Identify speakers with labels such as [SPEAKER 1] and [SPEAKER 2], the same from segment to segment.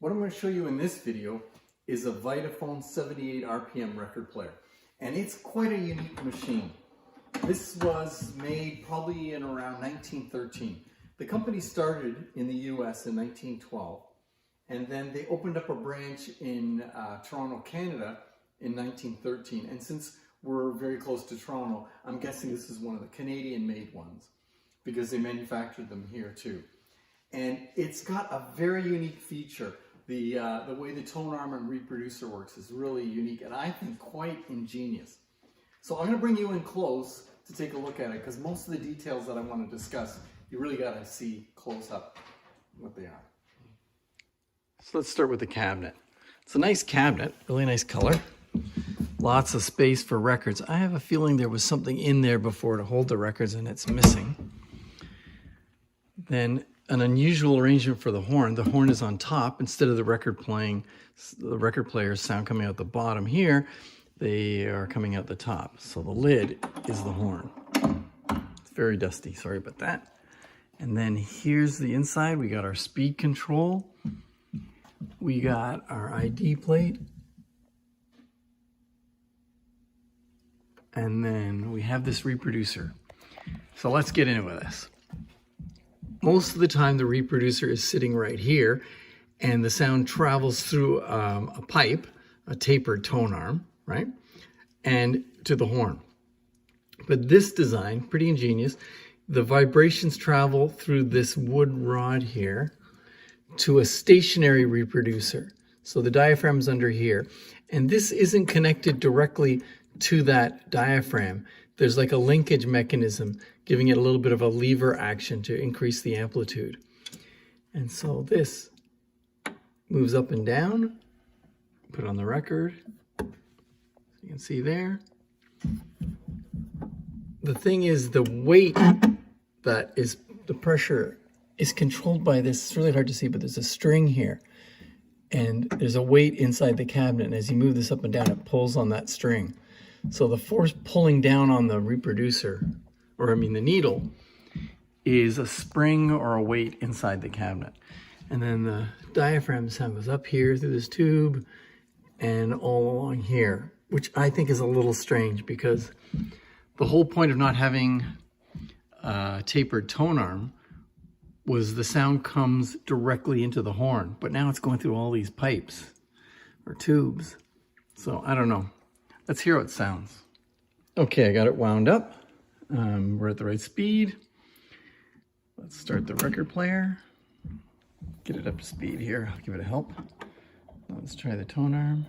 [SPEAKER 1] What I'm going to show you in this video is a Vitaphone 78 RPM record player. And it's quite a unique machine. This was made probably in around 1913. The company started in the US in 1912, and then they opened up a branch in Toronto, Canada in 1913. And since we're very close to Toronto, I'm guessing this is one of the Canadian-made ones because they manufactured them here too. And it's got a very unique feature. The way the tone arm and reproducer works is really unique and I think quite ingenious. So I'm going to bring you in close to take a look at it because most of the details that I want to discuss, you really got to see close up what they are. So let's start with the cabinet. It's a nice cabinet, really nice color. Lots of space for records. I have a feeling there was something in there before to hold the records and it's missing. Then an unusual arrangement for the horn. The horn is on top instead of the record player's sound coming out the bottom. Here, they are coming out the top. So the lid is the horn. It's very dusty, sorry about that. And then here's the inside. We got our speed control. We got our ID plate. And then we have this reproducer. So let's get into this. Most of the time the reproducer is sitting right here and the sound travels through a pipe, a tapered tone arm, right? And to the horn. But this design, pretty ingenious, the vibrations travel through this wood rod here to a stationary reproducer. So the diaphragm's under here. And this isn't connected directly to that diaphragm. There's like a linkage mechanism giving it a little bit of a lever action to increase the amplitude. And so this moves up and down, put on the record. You can see there. The thing is the weight that is, the pressure is controlled by this. It's really hard to see, but there's a string here. And there's a weight inside the cabinet. And as you move this up and down, it pulls on that string. So the force pulling down on the reproducer, or I mean the needle, is a spring or a weight inside the cabinet. And then the diaphragm sound goes up here through this tube and all along here, which I think is a little strange because the whole point of not having a tapered tone arm was the sound comes directly into the horn, but now it's going through all these pipes or tubes. So I don't know. Let's hear how it sounds. Okay, I got it wound up. We're at the right speed. Let's start the record player. Get it up to speed here. I'll give it a help. Let's try the tone arm.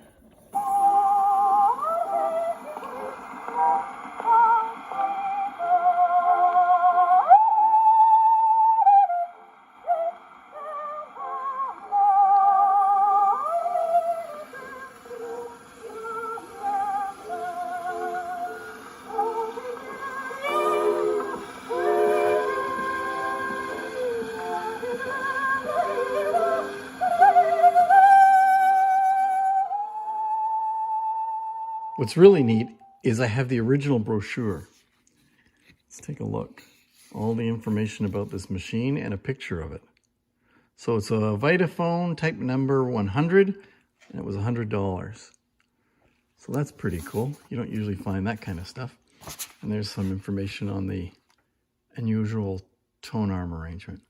[SPEAKER 1] What's really neat is I have the original brochure. Let's take a look. All the information about this machine and a picture of it. So it's a Vitaphone type number 100, and it was $100. So that's pretty cool. You don't usually find that kind of stuff. And there's some information on the unusual tone arm arrangement.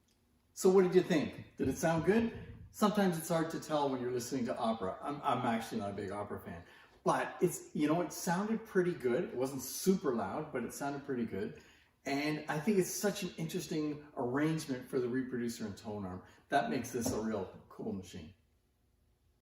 [SPEAKER 1] So what did you think? Did it sound good? Sometimes it's hard to tell when you're listening to opera. I'm actually not a big opera fan. But it's, you know, it sounded pretty good. It wasn't super loud, but it sounded pretty good. And I think it's such an interesting arrangement for the reproducer and tone arm. That makes this a real cool machine.